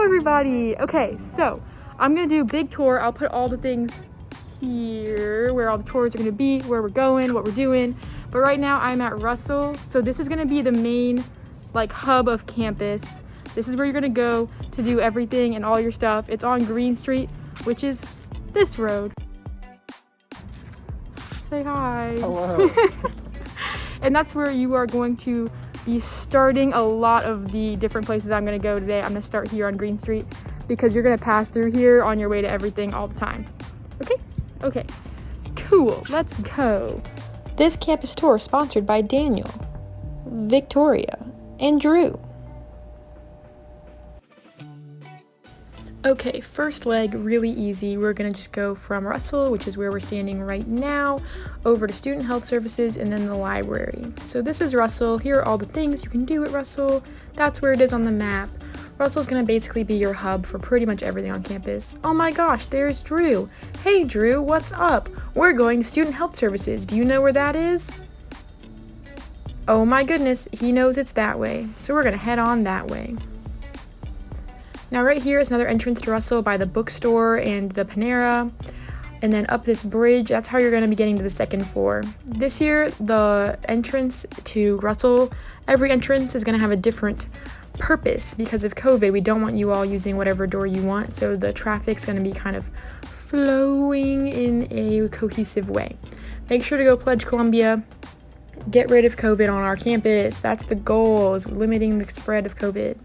everybody. Okay, so I'm gonna do a big tour. I'll put all the things here where all the tours are gonna be, where we're going, what we're doing. But right now I'm at Russell, so this is gonna be the main hub of campus. This is where you're gonna go to do everything and all your stuff. It's on Green Street, which is this road. Say hi. Hello. And that's where you are going to be starting a lot of the different places I'm going to go today. I'm going to start here on Green Street because you're going to pass through here on your way to everything all the time. Okay, cool, let's go. This campus tour is sponsored by Daniel, Victoria, and Drew. Okay, first leg, really easy. We're gonna just go from Russell, which is where we're standing right now, over to Student Health Services and then the library. So this is Russell. Here are all the things you can do at Russell. That's where it is on the map. Russell's gonna basically be your hub for pretty much everything on campus. Oh my gosh, there's Drew. Hey Drew, what's up? We're going to Student Health Services. Do you know where that is? Oh my goodness, he knows it's that way. So we're gonna head on that way. Now right here is another entrance to Russell by the bookstore and the Panera. And then up this bridge, that's how you're going to be getting to the second floor. This year, the entrance to Russell, every entrance is going to have a different purpose because of COVID. We don't want you all using whatever door you want, so the traffic's going to be kind of flowing in a cohesive way. Make sure to go pledge Columbia. Get rid of COVID on our campus. That's the goal, is limiting the spread of COVID.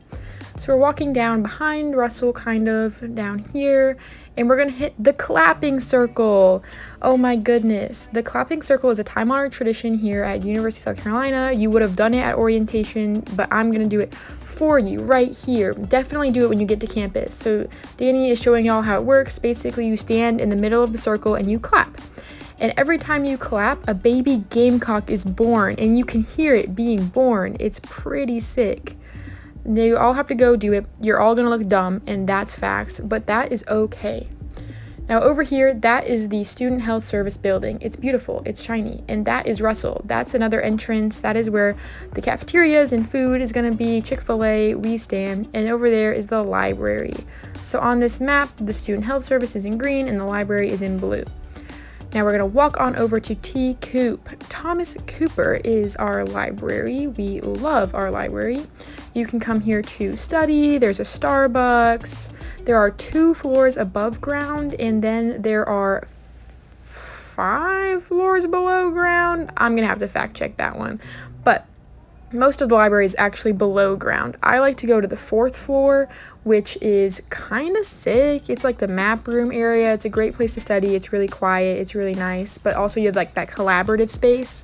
So we're walking down behind Russell, kind of down here, and we're gonna hit the clapping circle. Oh my goodness. The clapping circle is a time-honored tradition here at University of South Carolina. You would have done it at orientation, but I'm gonna do it for you right here. Definitely do it when you get to campus. So Danny is showing y'all how it works. Basically, you stand in the middle of the circle and you clap. And every time you clap, a baby gamecock is born, and you can hear it being born. It's pretty sick. You all have to go do it. You're all gonna look dumb, and that's facts, but that is okay. Now over here, that is the Student Health Service building. It's beautiful, it's shiny, and that is Russell. That's another entrance. That is where the cafeterias and food is gonna be. Chick-fil-A, we stand, and over there is the library. So on this map, the Student Health Service is in green and the library is in blue. Now we're gonna walk on over to T. Coop. Thomas Cooper is our library. We love our library. You can come here to study. There's a Starbucks. There are 2 floors above ground, and then there are 5 floors below ground. I'm gonna have to fact check that one. But most of the library is actually below ground. I like to go to the 4th floor, which is kind of sick. It's like the map room area. It's a great place to study. It's really quiet. It's really nice. But also you have that collaborative space,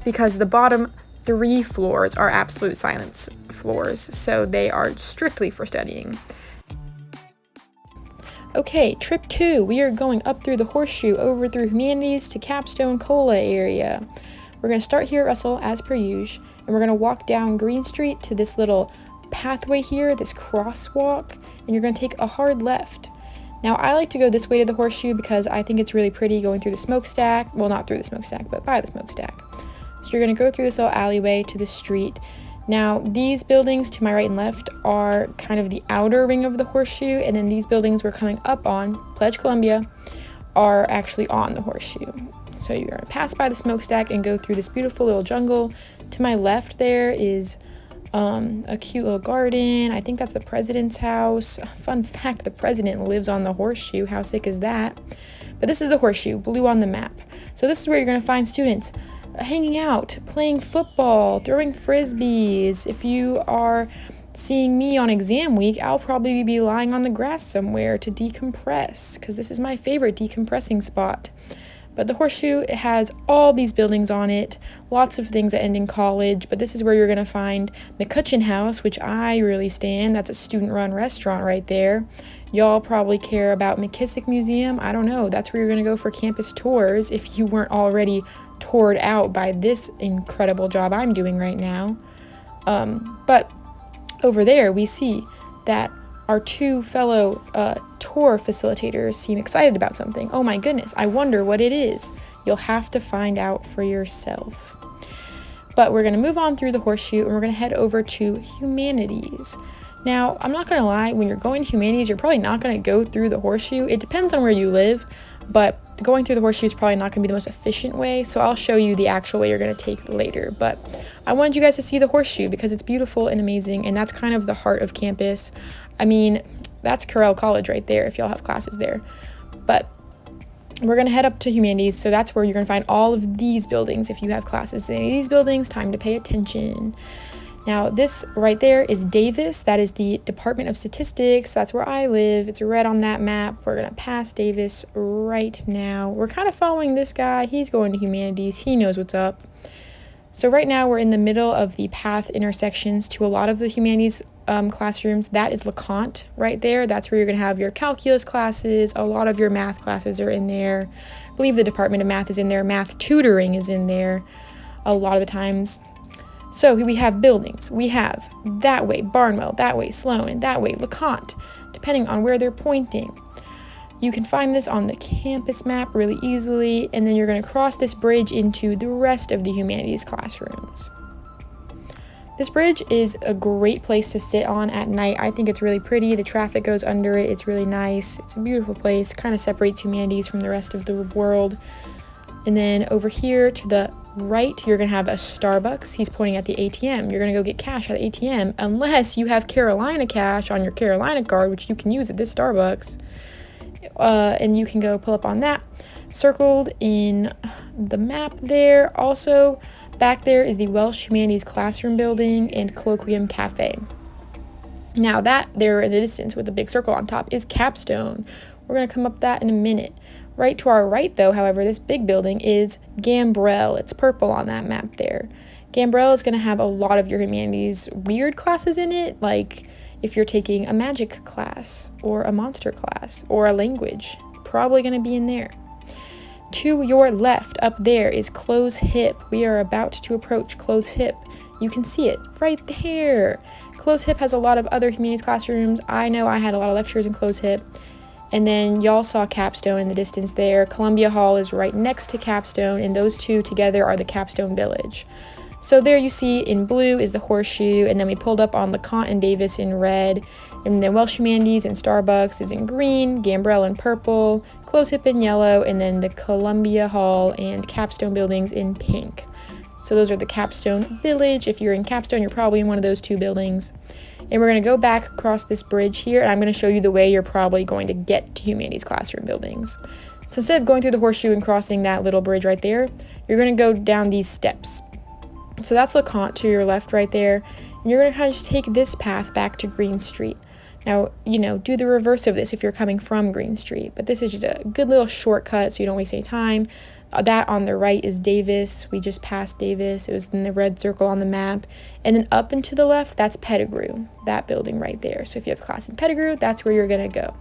because the bottom 3 floors are absolute silence floors. So they are strictly for studying. Okay, trip 2. We are going up through the horseshoe, over through humanities to Capstone Cola area. We're going to start here at Russell as per usual. And we're going to walk down Green Street to this little pathway here, this crosswalk, and you're going to take a hard left. Now, I like to go this way to the horseshoe because I think it's really pretty going through the smokestack. Well, not through the smokestack, but by the smokestack. So you're going to go through this little alleyway to the street. Now, these buildings to my right and left are kind of the outer ring of the horseshoe, and then these buildings we're coming up on, Pledge Columbia, are actually on the horseshoe. So you're going to pass by the smokestack and go through this beautiful little jungle. To my left there is a cute little garden. I think that's the president's house. Fun fact, the president lives on the horseshoe. How sick is that? But this is the horseshoe, blue on the map. So this is where you're going to find students hanging out, playing football, throwing frisbees. If you are seeing me on exam week, I'll probably be lying on the grass somewhere to decompress, because this is my favorite decompressing spot. But the horseshoe, it has all these buildings on it, lots of things that end in college, but this is where you're going to find McCutcheon House, which I really stand. That's a student-run restaurant right there. Y'all probably care about McKissick Museum. I don't know. That's where you're going to go for campus tours if you weren't already toured out by this incredible job I'm doing right now. But over there, we see that our 2 fellow tour facilitators seem excited about something. Oh my goodness, I wonder what it is. You'll have to find out for yourself. But we're going to move on through the horseshoe and we're going to head over to humanities. Now, I'm not going to lie, when you're going to humanities, you're probably not going to go through the horseshoe. It depends on where you live, but going through the horseshoe is probably not going to be the most efficient way, so I'll show you the actual way you're going to take later. But I wanted you guys to see the horseshoe because it's beautiful and amazing, and that's kind of the heart of campus. I mean, that's Corel College right there if y'all have classes there. But we're going to head up to humanities, so that's where you're going to find all of these buildings. If you have classes in any of these buildings, time to pay attention. Now, this right there is Davis. That is the Department of Statistics. That's where I live. It's red on that map. We're going to pass Davis right now. We're kind of following this guy. He's going to humanities. He knows what's up. So right now, we're in the middle of the path intersections to a lot of the humanities classrooms. That is LeConte right there. That's where you're going to have your calculus classes. A lot of your math classes are in there. I believe the Department of Math is in there. Math tutoring is in there a lot of the times. So we have buildings. We have that way Barnwell, that way Sloan, and that way LeConte, depending on where they're pointing. You can find this on the campus map really easily, and then you're going to cross this bridge into the rest of the humanities classrooms. This bridge is a great place to sit on at night. I think it's really pretty. The traffic goes under it. It's really nice. It's a beautiful place. Kind of separates humanities from the rest of the world. And then over here to the right, you're going to have a Starbucks. He's pointing at the ATM. You're going to go get cash at the ATM unless you have Carolina Cash on your Carolina card, which you can use at this Starbucks. And you can go pull up on that. Circled in the map there. Also, back there is the Welsh Humanities Classroom Building and Colloquium Cafe. Now that there in the distance with the big circle on top is Capstone. We're going to come up that in a minute. Right to our right, though, however, this big building is Gambrell. It's purple on that map there. Gambrell is going to have a lot of your humanities weird classes in it, like if you're taking a magic class or a monster class or a language, probably going to be in there. To your left, up there, is Close Hip. We are about to approach Close Hip. You can see it right there. Close Hip has a lot of other humanities classrooms. I know I had a lot of lectures in Close Hip. And then y'all saw Capstone in the distance there. Columbia Hall is right next to Capstone, and those two together are the Capstone Village. So there you see in blue is the horseshoe, and then we pulled up on LeConte and Davis in red, and then Welsh Humanities and Starbucks is in green, Gambrell in purple, Close Hip in yellow, and then the Columbia Hall and Capstone buildings in pink. So those are the Capstone Village. If you're in Capstone, you're probably in one of those two buildings. And we're going to go back across this bridge here, and I'm going to show you the way you're probably going to get to humanities classroom buildings. So instead of going through the horseshoe and crossing that little bridge right there, you're going to go down these steps. So that's LeConte to your left right there, and you're going to kind of just take this path back to Green Street. Now, do the reverse of this if you're coming from Green Street, but this is just a good little shortcut so you don't waste any time. That on the right is Davis. We just passed Davis. It was in the red circle on the map. And then up and to the left, that's Pettigrew, that building right there. So if you have a class in Pettigrew, that's where you're going to go.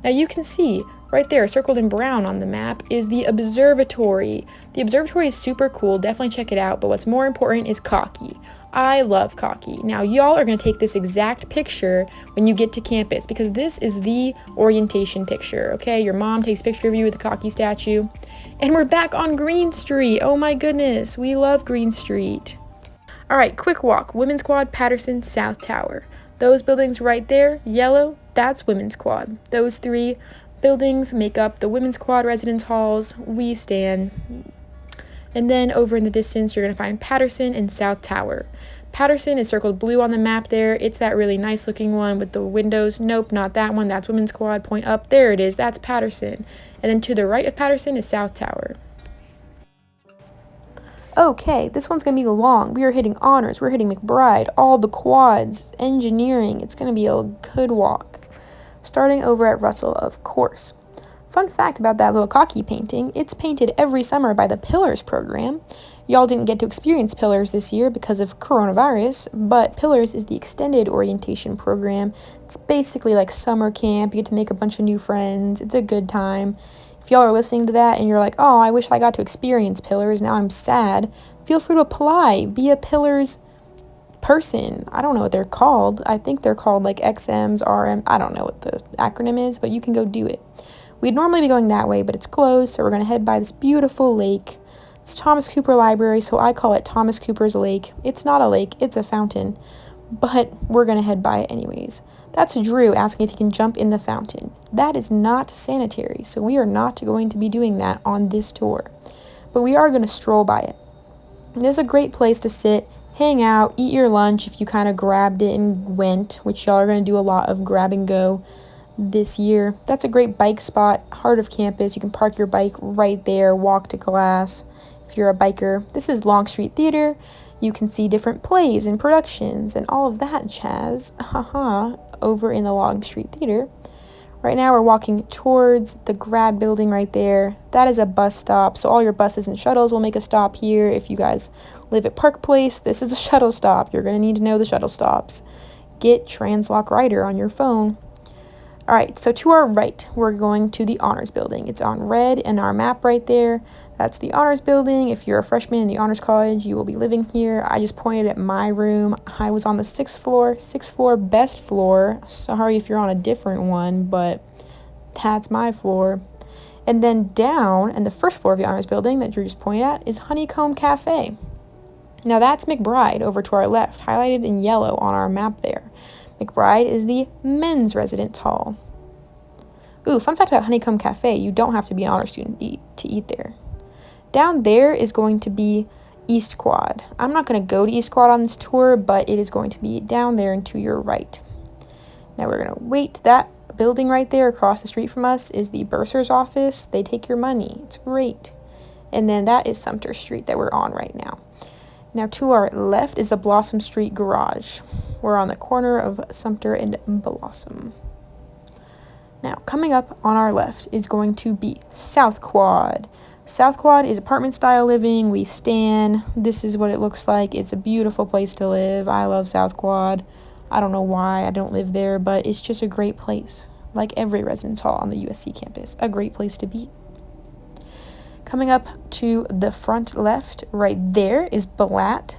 Now you can see right there, circled in brown on the map, is the observatory. The observatory is super cool. Definitely check it out. But what's more important is Cocky. I love Cocky. Now, y'all are going to take this exact picture when you get to campus because this is the orientation picture, okay? Your mom takes a picture of you with the Cocky statue. And we're back on Green Street. Oh my goodness, we love Green Street. All right, quick walk. Women's Quad, Patterson, South Tower. Those buildings right there, yellow, that's Women's Quad. Those three buildings make up the Women's Quad residence halls. We stand. And then over in the distance, you're going to find Patterson and South Tower. Patterson is circled blue on the map there. It's that really nice looking one with the windows. Nope, not that one. That's Women's Quad. Point up. There it is. That's Patterson. And then to the right of Patterson is South Tower. Okay, this one's going to be long. We are hitting honors. We're hitting McBride, all the quads, engineering. It's going to be a good walk. Starting over at Russell, of course. Fun fact about that little Cocky painting, it's painted every summer by the Pillars program. Y'all didn't get to experience Pillars this year because of coronavirus, but Pillars is the extended orientation program. It's basically like summer camp. You get to make a bunch of new friends. It's a good time. If y'all are listening to that and you're like, oh, I wish I got to experience Pillars, now I'm sad, feel free to apply. Be a Pillars person. I don't know what they're called. I think they're called like XMs, RM. I don't know what the acronym is, but you can go do it. We'd normally be going that way, but it's closed, so we're going to head by this beautiful lake. It's Thomas Cooper Library, so I call it Thomas Cooper's Lake. It's not a lake, it's a fountain. but we're going to head by it anyways. That's Drew asking if he can jump in the fountain. That is not sanitary, so we are not going to be doing that on this tour. But we are going to stroll by it. This is a great place to sit, hang out, eat your lunch if you kind of grabbed it and went, which y'all are going to do a lot of grab and go this year. That's a great bike spot, heart of campus. You can park your bike right there, walk to class if you're a biker. This is Longstreet Theater. You can see different plays and productions and all of that jazz, over in the Longstreet Theater. Right now we're walking towards the grad building right there. That is a bus stop, so all your buses and shuttles will make a stop here. If you guys live at Park Place, this is a shuttle stop. You're going to need to know the shuttle stops. Get Translock Rider on your phone. All right, so to our right, we're going to the Honors Building. It's on red in our map right there. That's the Honors Building. If you're a freshman in the Honors College, you will be living here. I just pointed at my room. I was on the 6th floor, best floor. Sorry if you're on a different one, but that's my floor. And then down in the first floor of the Honors Building that Drew just pointed at is Honeycomb Cafe. Now that's McBride over to our left, highlighted in yellow on our map there. McBride is the men's residence hall. Ooh, fun fact about Honeycomb Cafe, you don't have to be an honor student to eat there. Down there is going to be East Quad. I'm not going to go to East Quad on this tour, but it is going to be down there and to your right. Now we're going to wait. That building right there across the street from us is the bursar's office. They take your money. It's great. And then that is Sumter Street that we're on right now. Now to our left is the Blossom Street Garage. We're on the corner of Sumter and Blossom. Now coming up on our left is going to be South Quad. South Quad is apartment style living. We stan. This is what it looks like. It's a beautiful place to live. I love South Quad. I don't know why I don't live there, but it's just a great place. Like every residence hall on the UofSC campus, a great place to be. Coming up to the front left, right there is Blatt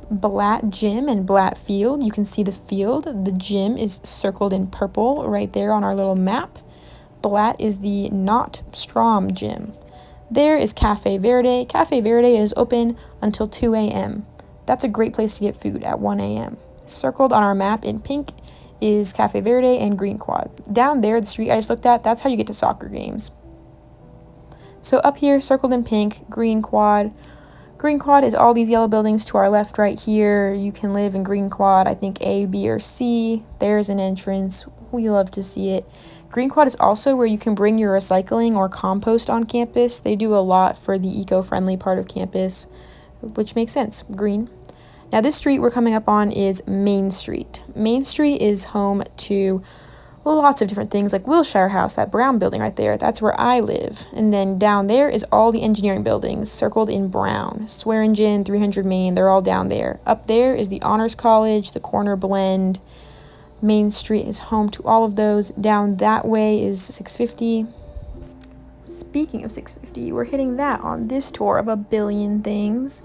Gym and Blatt Field. You can see the field. The gym is circled in purple right there on our little map. Blatt is the not Strom gym. There is Cafe Verde. Cafe Verde is open until 2 a.m. That's a great place to get food at 1 a.m. Circled on our map in pink is Cafe Verde and Green Quad. Down there, the street I just looked at, that's how you get to soccer games. So up here, circled in pink, Green Quad. Green Quad is all these yellow buildings to our left right here. You can live in Green Quad, I think A, B, or C. There's an entrance. We love to see it. Green Quad is also where you can bring your recycling or compost on campus. They do a lot for the eco-friendly part of campus, which makes sense. Green. Now this street we're coming up on is Main Street. Main Street is home to lots of different things like Wilshire House, that brown building right there. That's where I live. And then down there is all the engineering buildings circled in brown. Swearingen, 300 Main, they're all down there. Up there is the Honors College, the Corner Blend. Main Street is home to all of those. Down that way is 650. Speaking of 650, we're hitting that on this tour of a billion things.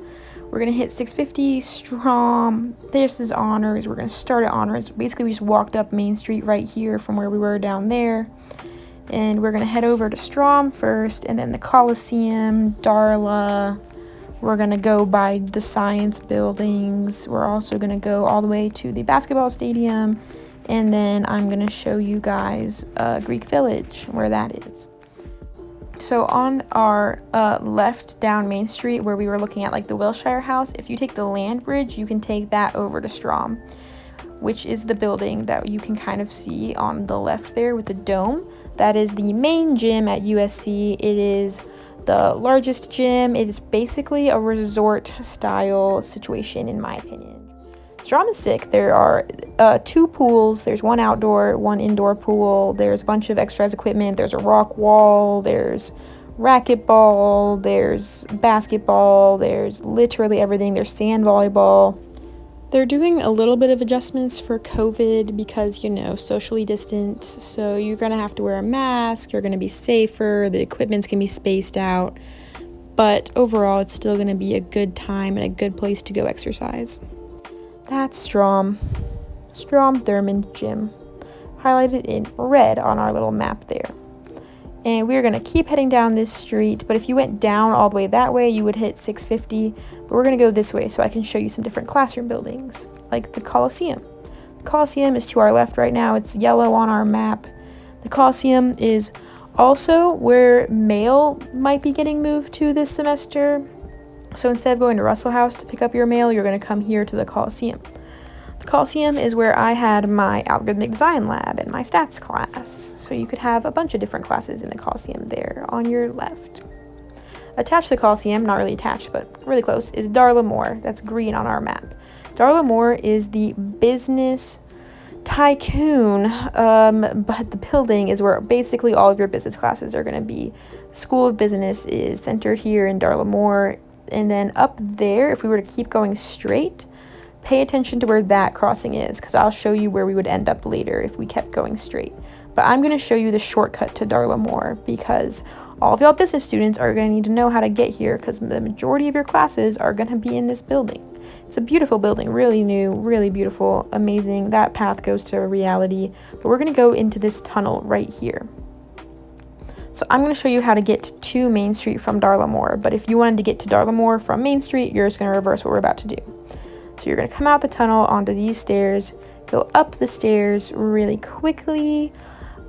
We're going to hit 650, Strom. This is Honors. We're going to start at Honors. Basically, we just walked up Main Street right here from where we were down there. And we're going to head over to Strom first, and then the Coliseum, Darla. We're going to go by the science buildings. We're also going to go all the way to the basketball stadium. And then I'm going to show you guys Greek Village, where that is. So on our left down Main Street where we were looking at like the Wilshire House, if you take the land bridge, you can take that over to Strom, which is the building that you can kind of see on the left there with the dome. That is the main gym at UofSC. It is the largest gym. It is basically a resort style situation in my opinion. Strom is sick. There are 2 pools. There's 1 outdoor, 1 indoor pool. There's a bunch of extras equipment. There's a rock wall. There's racquetball. There's basketball. There's literally everything. There's sand volleyball. They're doing a little bit of adjustments for COVID because, socially distant. So you're going to have to wear a mask. You're going to be safer. The equipment's going to be spaced out. But overall, it's still going to be a good time and a good place to go exercise. That's Strom Thurmond Gym, highlighted in red on our little map there. And we're going to keep heading down this street, but if you went down all the way that way, you would hit 650, but we're going to go this way so I can show you some different classroom buildings, like the Coliseum. The Coliseum is to our left right now. It's yellow on our map. The Coliseum is also where mail might be getting moved to this semester. So instead of going to Russell House to pick up your mail, you're going to come here to the Coliseum. The Coliseum is where I had my algorithmic design lab and my stats class. So you could have a bunch of different classes in the Coliseum there on your left. Attached to the Coliseum, not really attached, but really close, is Darla Moore. That's green on our map. Darla Moore is the business tycoon, but the building is where basically all of your business classes are going to be. School of Business is centered here in Darla Moore. And then up there, if we were to keep going straight, pay attention to where that crossing is, because I'll show you where we would end up later if we kept going straight. But I'm going to show you the shortcut to Darla Moore, because all of y'all business students are going to need to know how to get here, because the majority of your classes are going to be in this building. It's a beautiful building, really new, really beautiful, amazing. That path goes to reality, but we're going to go into this tunnel right here. So I'm going to show you how to get to Main Street from Darla Moore, but if you wanted to get to Darla Moore from Main Street, you're just going to reverse what we're about to do. So you're going to come out the tunnel onto these stairs, go up the stairs really quickly.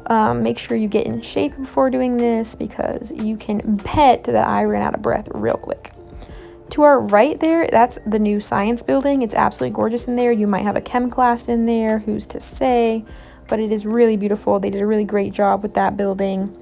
Make sure you get in shape before doing this, because you can bet that I ran out of breath real quick. To our right there, that's the new science building. It's absolutely gorgeous in there. You might have a chem class in there, who's to say, but it is really beautiful. They did a really great job with that building.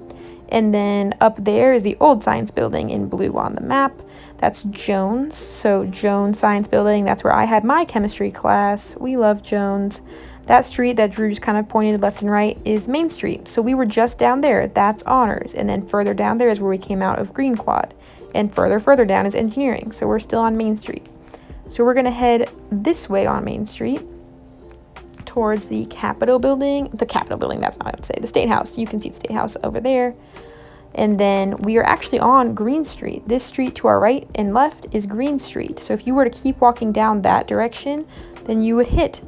And then up there is the old science building in blue on the map. That's Jones. So Jones Science Building, that's where I had my chemistry class. We love Jones. That street that Drew just kind of pointed left and right is Main Street. So we were just down there. That's honors. And then further down there is where we came out of Green Quad. And further down is engineering. So we're still on Main Street. So we're going to head this way on Main Street towards the Capitol building. The Capitol building, that's not what I would say. The State House. You can see the State House over there. And then we are actually on Green Street. This street to our right and left is Green Street. So if you were to keep walking down that direction, then you would hit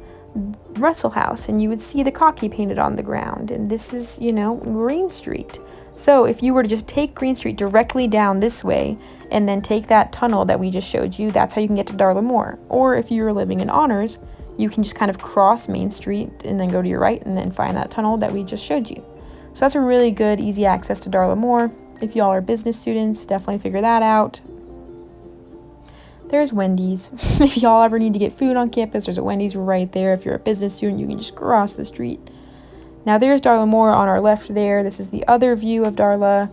Russell House and you would see the cocky painted on the ground. And this is, Green Street. So if you were to just take Green Street directly down this way and then take that tunnel that we just showed you, that's how you can get to Darla Moore. Or if you're living in honors, you can just kind of cross Main Street and then go to your right and then find that tunnel that we just showed you. So that's a really good, easy access to Darla Moore. If y'all are business students, definitely figure that out. There's Wendy's. If y'all ever need to get food on campus, there's a Wendy's right there. If you're a business student, you can just cross the street. Now there's Darla Moore on our left there. This is the other view of Darla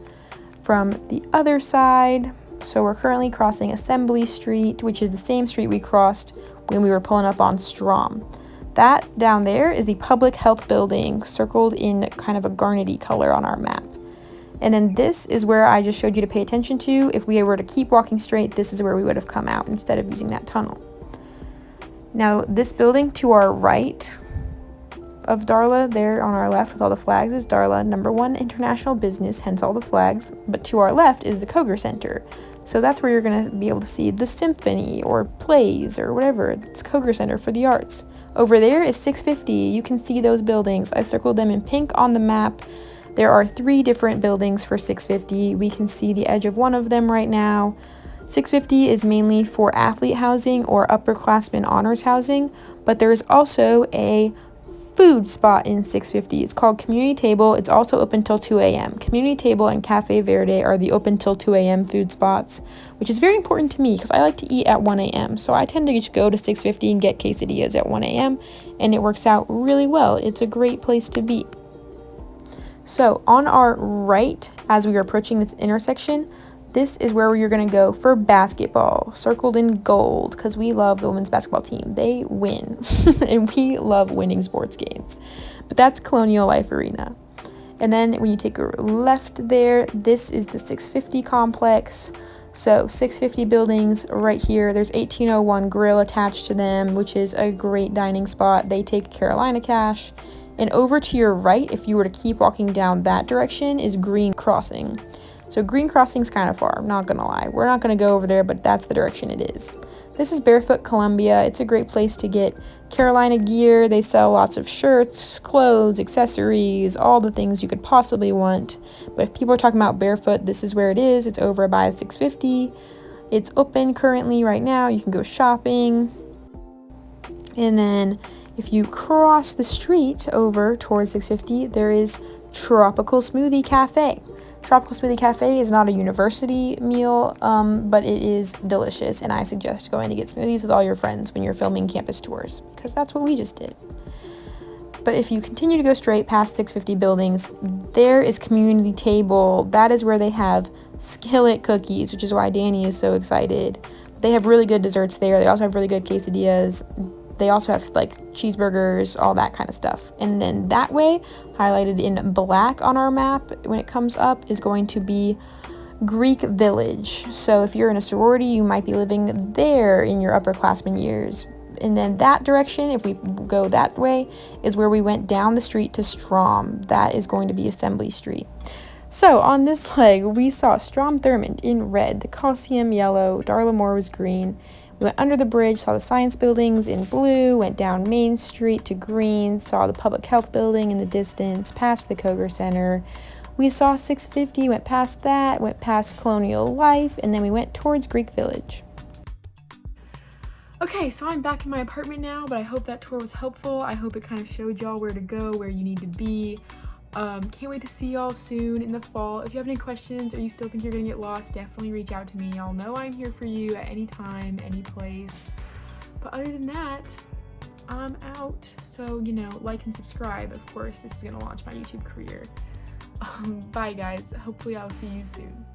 from the other side. So we're currently crossing Assembly Street, which is the same street we crossed when we were pulling up on Strom. That down there is the public health building, circled in kind of a garnety color on our map. And then this is where I just showed you to pay attention to. If we were to keep walking straight, this is where we would have come out instead of using that tunnel. Now this building to our right of Darla, there on our left with all the flags, is Darla #1 International Business, hence all the flags. But to our left is the Koger Center. So that's where you're going to be able to see the symphony or plays or whatever. It's Koger Center for the arts. Over there is 650. You can see those buildings. I circled them in pink on the map. There are 3 different buildings for 650. We can see the edge of one of them right now. 650 is mainly for athlete housing or upperclassmen honors housing, but there is also a food spot in 650. It's called Community Table. It's also open till 2 a.m. Community Table and Cafe Verde are the open till 2 a.m. food spots, which is very important to me because I like to eat at 1 a.m. So I tend to just go to 650 and get quesadillas at 1 a.m. and it works out really well. It's a great place to be. So on our right, as we are approaching this intersection, this is where you're going to go for basketball, circled in gold, because we love the women's basketball team. They win, and we love winning sports games. But that's Colonial Life Arena. And then when you take a left there, this is the 650 complex. So 650 buildings right here. There's 1801 Grill attached to them, which is a great dining spot. They take Carolina cash. And over to your right, if you were to keep walking down that direction, is Green Crossing. So Green Crossing's kind of far, I'm not gonna lie. We're not gonna go over there, but that's the direction it is. This is Barefoot Columbia. It's a great place to get Carolina gear. They sell lots of shirts, clothes, accessories, all the things you could possibly want. But if people are talking about Barefoot, this is where it is. It's over by 650. It's open currently right now. You can go shopping. And then if you cross the street over towards 650, there is Tropical Smoothie Cafe. Tropical Smoothie Cafe is not a university meal, but it is delicious, and I suggest going to get smoothies with all your friends when you're filming campus tours, because that's what we just did. But if you continue to go straight past 650 buildings, there is Community Table. That is where they have skillet cookies, which is why Danny is so excited. They have really good desserts there. They also have really good quesadillas. They also have like cheeseburgers, all that kind of stuff. And then that way, highlighted in black on our map when it comes up, is going to be Greek Village. So if you're in a sorority, you might be living there in your upperclassmen years. And then that direction, if we go that way, is where we went down the street to Strom. That is going to be Assembly Street. So on this leg, we saw Strom Thurmond in red, the Coliseum yellow, Darla Moore was green. We went under the bridge, saw the science buildings in blue, went down Main Street to green, saw the public health building in the distance, past the Koger Center. We saw 650, went past that, went past Colonial Life, and then we went towards Greek Village. Okay, so I'm back in my apartment now, but I hope that tour was helpful. I hope it kind of showed y'all where to go, where you need to be. Can't wait to see y'all soon in the fall. If you have any questions or you still think you're gonna get lost, definitely reach out to me. Y'all know I'm here for you at any time, any place. But other than that, I'm out. So, like and subscribe. Of course, this is gonna launch my YouTube career. Bye guys. Hopefully I'll see you soon.